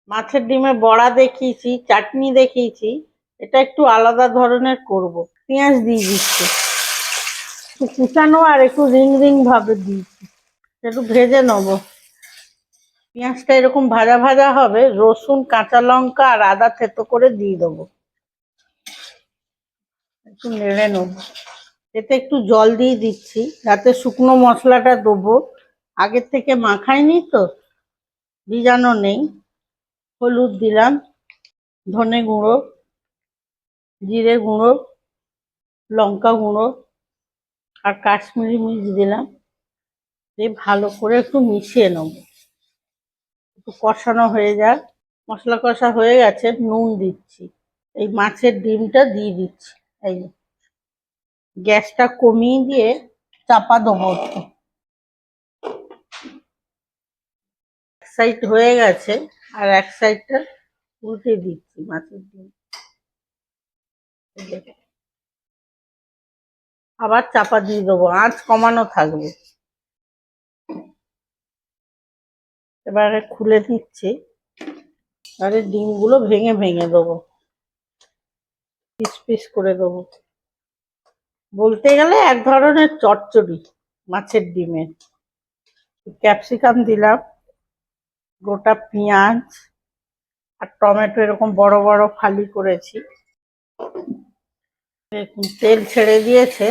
মাছের ডিমে বড়া দেখিয়েছি, চাটনি দেখিয়েছি, এটা একটু আলাদা ধরনের করব। পেঁয়াজ দিয়ে দিচ্ছি, একটু কুচানো আর একটু রিং রিং ভাবে দিয়েছি, একটু ভেজে নেবো। পেঁয়াজটা এরকম ভাজা ভাজা হবে, রসুন কাঁচা লঙ্কা আর আদা থেতো করে দিয়ে দেবো, একটু নেড়ে নেবো। এতে একটু জল দিয়ে দিচ্ছি যাতে শুকনো মশলাটা দেবো, আগের থেকে মাখাইনি তো, ভিজানো নেই। হলুদ দিলাম, ধনে গুঁড়ো, জিরে গুঁড়ো, লঙ্কা গুঁড়ো আর কাশ্মীরি মির্চ দিলাম, দিয়ে ভালো করে একটু মিশিয়ে নেব, একটু কষানো হয়ে যাক। মশলা কষা হয়ে গেছে, নুন দিচ্ছি, এই মাছের ডিমটা দিয়ে দিচ্ছি। এই গ্যাসটা কমিয়ে দিয়ে চাপা দেবো। এক সাইড হয়ে গেছে, আর এক সাইডটা উল্টে দিচ্ছি মাছের ডিম, আবার চাপা দিয়ে দেবো, আঁচ কমানো থাকবে। এবারে খুলে দিচ্ছি, এবারে ডিমগুলো ভেঙে ভেঙে দেবো, পিস পিস করে দেবো। বলতে গেলে এক ধরনের চচ্চড়ি মাছের ডিমের। ক্যাপসিকাম দিলাম, গোটা পেঁয়াজ আর টমেটো এরকম বড় বড় ফালি করেছি। তেল ছেড়ে দিয়েছে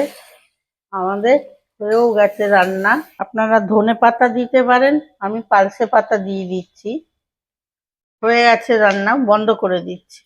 আমাদের, হয়েও গেছে রান্না। আপনারা ধনে পাতা দিতে পারেন, আমি পালসে পাতা দিয়ে দিচ্ছি। হয়ে গেছে রান্না, বন্ধ করে দিচ্ছি।